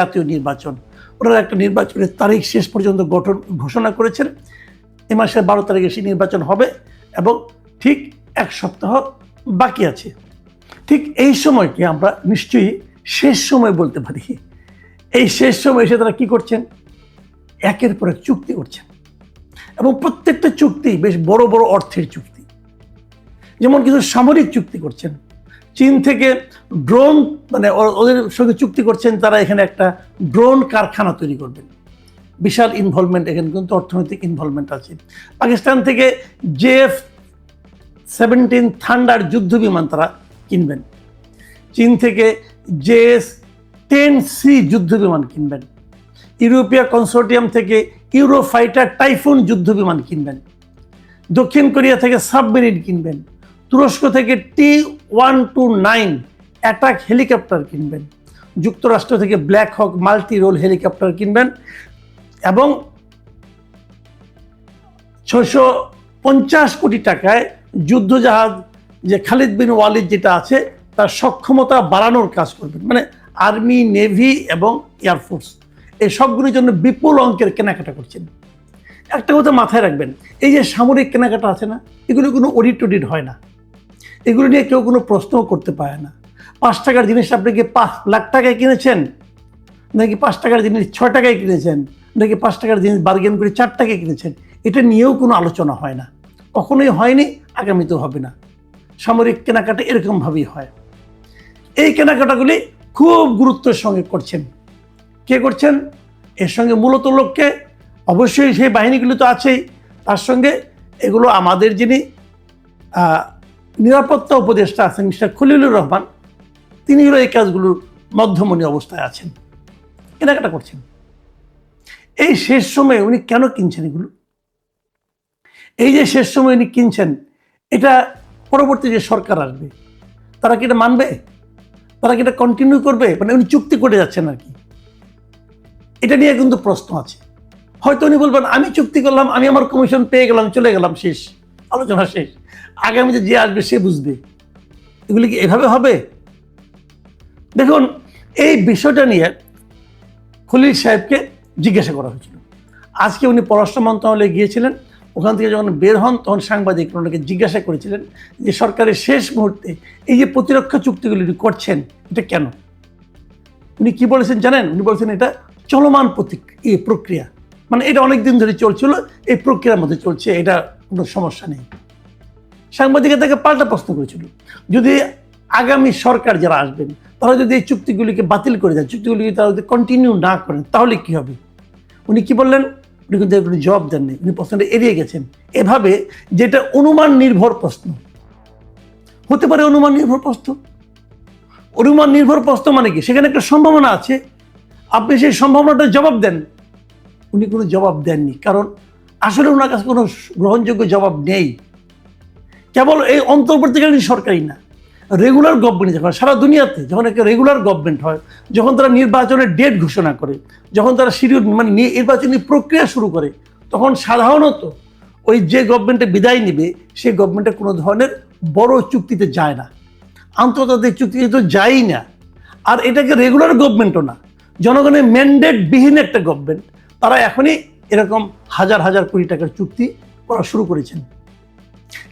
জাতীয় নির্বাচন, ওনারা একটা নির্বাচনের তারিখ শেষ পর্যন্ত ঘোষণা করেছেন। এ মাসের 12 তারিখে সেই নির্বাচন হবে এবং ঠিক 1 সপ্তাহ বাকি আছে। ঠিক এই সময়কে আমরা নিশ্চয়ই শেষ সময় বলতে পারি। এই শেষ সময় এসে তারা কি করছেন? একের পর এক চুক্তি করছেন এবং প্রত্যেকটা চুক্তি বেশ বড় বড় অর্থের চুক্তি। যেমন কিছু সামরিক চুক্তি করছেন, চীন থেকে ড্রোন, মানে ওদের সঙ্গে চুক্তি করছেন তারা এখানে একটা ড্রোন কারখানা তৈরি করবেন। বিশাল ইনভলভমেন্ট, এখানে কিন্তু অর্থনৈতিক ইনভলভমেন্ট আছে। পাকিস্তান থেকে JF-17 থান্ডার যুদ্ধ বিমান তারা কিনবেন। চীন থেকে JS-10C যুদ্ধ বিমান কিনবেন। ইউরোপীয় কনসোর্টিয়াম থেকে ইউরোফাইটার টাইফুন যুদ্ধ বিমান কিনবেন। দক্ষিণ কোরিয়া থেকে সাবমেরিন কিনবেন। তুরস্ক থেকে T-129 অ্যাটাক হেলিকপ্টার কিনবেন। যুক্তরাষ্ট্র থেকে ব্ল্যাক হক মাল্টি রোল হেলিকপ্টার কিনবেন এবং 650 কোটি টাকায় যুদ্ধজাহাজ, যে খালিদ বিন ওয়ালিদ যেটা আছে, তার সক্ষমতা বাড়ানোর কাজ করবেন। মানে আর্মি, নেভি এবং এয়ারফোর্স, এই সবগুলির জন্য বিপুল অঙ্কের কেনাকাটা করছেন। একটা কথা মাথায় রাখবেন, এই যে সামরিক কেনাকাটা আছে না, এগুলো কোনো অডিট হয় না। এগুলো নিয়ে কেউ কোনো প্রশ্ন করতে পারে না। 5 টাকার জিনিস আপনি কি 5 লাখ টাকায় কিনেছেন, নাকি 5 টাকার জিনিস 6 টাকায় কিনেছেন, নাকি 5 টাকার জিনিস বার্গেন করে 4 টাকায় কিনেছেন, এটা নিয়েও কোনো আলোচনা হয় না, কখনোই হয়নি, আগামীতেও হবে না। সামরিক কেনাকাটা এরকমভাবেই হয়। এই কেনাকাটাগুলি খুব গুরুত্বের সঙ্গে করছেন। কে করছেন? এর সঙ্গে মূলত লোককে, অবশ্যই সেই বাহিনীগুলি তো আছেই, তার সঙ্গে এগুলো আমাদের যিনি নিরাপত্তা উপদেষ্টা আছেন মিস্টার খলিলুর রহমান, তিনি হলো এই কাজগুলোর মধ্যমণি অবস্থায় আছেন, কেনাকাটা করছেন। এই শেষ সময়ে উনি কেন কিনছেন এগুলো? এই যে শেষ সময় উনি কিনছেন, এটা পরবর্তী যে সরকার আসবে তারা কি এটা মানবে? তারা কি এটা কন্টিনিউ করবে? মানে উনি চুক্তি করে যাচ্ছেন আর কি, এটা নিয়ে কিন্তু প্রশ্ন আছে। হয়তো উনি বলবেন আমি চুক্তি করলাম, আমি আমার কমিশন পেয়ে গেলাম, চলে গেলাম, শেষ, আলোচনা শেষ, আগামীতে যে আসবে সে বুঝবে। এগুলি কি এভাবে হবে? দেখুন, এই বিষয়টা নিয়ে খলিল সাহেবকে জিজ্ঞাসা করা হয়েছিল। আজকে উনি পররাষ্ট্র মন্ত্রণালয়ে গিয়েছিলেন, ওখান থেকে যখন বের হন তখন সাংবাদিক ওনাকে জিজ্ঞাসা করেছিলেন যে সরকারের শেষ মুহূর্তে এই যে প্রতিরক্ষা চুক্তিগুলি করছেন এটা কেন? উনি কি বলেছেন জানেন? উনি বলেছেন এটা চলমান প্রক্রিয়া, মানে এটা অনেক দিন ধরে চলছিল, এই প্রক্রিয়ার মধ্যে চলছে, এটা কোনো সমস্যা নেই। সাংবাদিকরা তাকে পাল্টা প্রশ্ন করেছিল, যদি আগামী সরকার যারা আসবেন তারা যদি এই চুক্তিগুলিকে বাতিল করে দেন, চুক্তিগুলিকে তারা যদি কন্টিনিউ না করেন, তাহলে কি হবে? উনি কি বললেন? উনি কিন্তু এগুলো জবাব দেননি, উনি প্রশ্নটা এড়িয়ে গেছেন এভাবে, যেটা অনুমান নির্ভর প্রশ্ন হতে পারে। অনুমান নির্ভর প্রশ্ন, অনুমান নির্ভর প্রশ্ন মানে কি? সেখানে একটা সম্ভাবনা আছে, আপনি সেই সম্ভাবনাটার জবাব দেন। উনি কোনো জবাব দেননি, কারণ আসলে ওনার কাছে কোনো গ্রহণযোগ্য জবাব নেই। কেবল এই অন্তর্বর্তীকালীন সরকারই না, রেগুলার গভর্নমেন্ট যখন সারা দুনিয়াতে, যখন একটা রেগুলার গভর্নমেন্ট হয়, যখন তারা নির্বাচনের ডেট ঘোষণা করে, যখন তারা শিডিউল মানে নির্বাচনী প্রক্রিয়া শুরু করে, তখন সাধারণত ওই যে গভর্নমেন্টে বিদায় নিবে সেই গভর্নমেন্টে কোনো ধরনের বড় চুক্তিতে যায় না, আন্তর্জাতিক চুক্তিতে তো যায়ই না। আর এটাকে রেগুলার গভর্নমেন্টও না, জনগণের ম্যান্ডেট বিহীন একটা গভর্নমেন্ট, তারা এখনই এরকম হাজার হাজার কোটি টাকার চুক্তি করা শুরু করেছেন।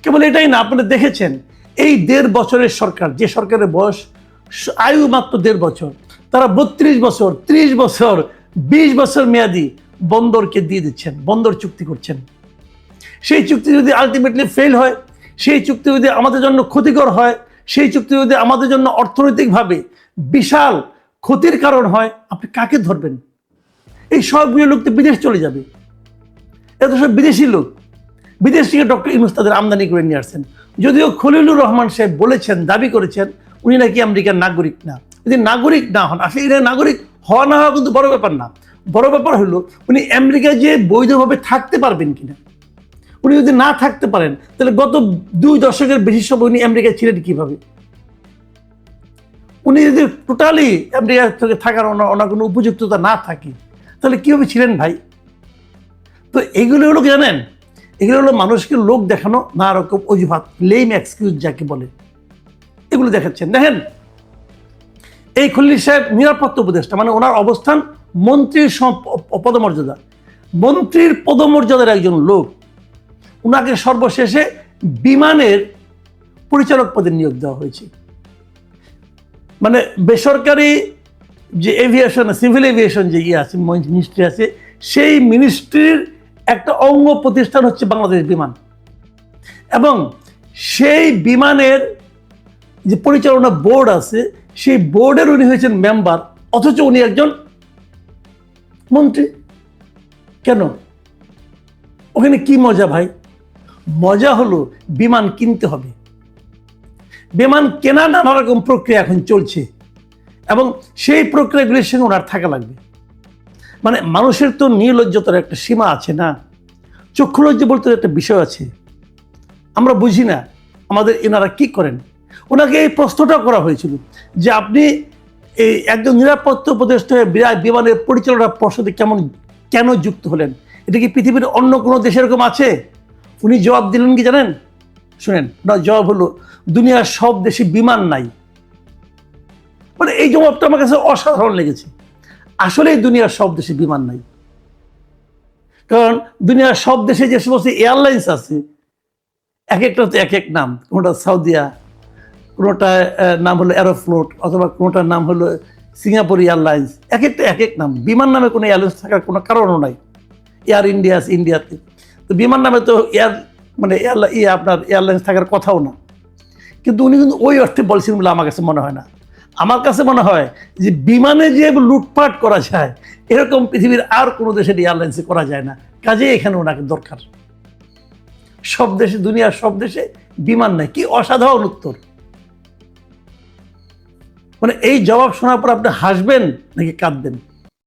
কেবল এটাই না, আপনারা দেখেছেন এই 1.5 বছরের সরকার, যে সরকারের বয়স আয়ু মাত্র 1.5 বছর, তারা 32 বছর, 30 বছর, 20 বছর মেয়াদি বন্দরকে দিয়ে দিচ্ছেন, বন্দর চুক্তি করছেন। সেই চুক্তি যদি আলটিমেটলি ফেল হয়, সেই চুক্তি যদি আমাদের জন্য ক্ষতিকর হয়, সেই চুক্তি যদি আমাদের জন্য অর্থনৈতিকভাবে বিশাল ক্ষতির কারণ হয়, আপনি কাকে ধরবেন? এই সবগুলো লোক তো বিদেশ চলে যাবে, এত সব বিদেশি লোক, বিদেশ থেকে ডক্টর ইউনূস তাদের আমদানি করে নিয়ে আসছেন। যদিও খলিলুর রহমান সাহেব বলেছেন, দাবি করেছেন উনি নাকি আমেরিকার নাগরিক না। যদি নাগরিক না হন, আসলে এটা নাগরিক হওয়া না হওয়া কিন্তু বড় ব্যাপার না। বড় ব্যাপার হলো উনি আমেরিকায় যে বৈধভাবে থাকতে পারবেন কিনা। উনি যদি না থাকতে পারেন, তাহলে গত 2 দশকের বেশি সময় উনি আমেরিকায় ছিলেন কিভাবে? উনি যদি টোটালি আমেরিকা থেকে থাকার ওনার কোনো উপযুক্ততা না থাকে, তাহলে কীভাবে ছিলেন ভাই? তো এগুলো হলো কি জানেন, এগুলো হলো মানুষকে লোক দেখানো, না রকম অজুহাত, লেম এক্সকিউজ যাকে বলে, এগুলো দেখাচ্ছেন। দেখেন এই খলিল সাহেব নিরাপত্তা উপদেষ্টা, মানে ওনার অবস্থান মন্ত্রীর পদমর্যাদা, মন্ত্রীর পদমর্যাদার একজন লোক, ওনাকে সর্বশেষে বিমানের পরিচালক পদে নিয়োগ দেওয়া হয়েছে। মানে বেসরকারি যে এভিয়েশন, সিভিল এভিয়েশন যে আছে, মিনিস্ট্রি আছে, সেই মিনিস্ট্রির একটা অঙ্গ প্রতিষ্ঠান হচ্ছে বাংলাদেশ বিমান, এবং সেই বিমানের যে পরিচালনা বোর্ড আছে, সেই বোর্ডের উনি হয়েছেন মেম্বার, অথচ উনি একজন মন্ত্রী। কেন? ওখানে কি মজা ভাই? মজা হলো বিমান কিনতে হবে, বিমান কেনা নানা রকম প্রক্রিয়া এখন চলছে, এবং সেই প্রক্রিয়াগুলির সঙ্গে ওনার থাকা লাগবে। মানে মানুষের তো নির্লজ্জতার একটা সীমা আছে না, চক্ষুলজ্জ বলতে একটা বিষয় আছে, আমরা বুঝি না আমাদের এনারা কি করেন। ওনাকে এই প্রশ্নটা করা হয়েছিল যে আপনি এই একজন নিরাপত্তা উপদেষ্টা হয়ে বিমানের পরিচালনা পর্ষদে কেন যুক্ত হলেন? এটা কি পৃথিবীর অন্য কোনো দেশে এরকম আছে? উনি জবাব দিলেন কি জানেন? শুনেন, ওনার জবাব হলো, দুনিয়ার সব দেশে বিমান নাই। মানে এই জবাবটা আমার কাছে অসাধারণ লেগেছে। আসলে দুনিয়ার সব দেশে বিমান নাই, কারণ দুনিয়ার সব দেশে যে সমস্ত এয়ারলাইন্স আছে, এক একটা তো এক এক নাম, কোনোটা সাউদিয়া, কোনোটার নাম হলো অ্যারোফ্লোট, অথবা কোনোটার নাম হলো সিঙ্গাপুর এয়ারলাইন্স, এক একটা এক এক নাম। বিমান নামে কোনো এয়ারলাইন্স থাকার কোনো কারণও নাই। এয়ার ইন্ডিয়া আছে ইন্ডিয়াতে, তো বিমান নামে তো আপনার এয়ারলাইন্স থাকার কথাও না। কিন্তু উনি কিন্তু ওই অর্থে বলছেন বলে আমার কাছে মনে হয় না। আমার কাছে মনে হয় যে বিমানে যে লুটপাট করা যায়, এরকম পৃথিবীর আর কোনো দেশের এয়ারলাইন্সে করা যায় না। কাজেই এখানে ওনাকে দরকার। সব দেশে, দুনিয়ার সব দেশে বিমান নাই। কি অসাধারণ উত্তর! মানে এই জবাব শোনার পর আপনি হাসবেন নাকি কাঁদবেন?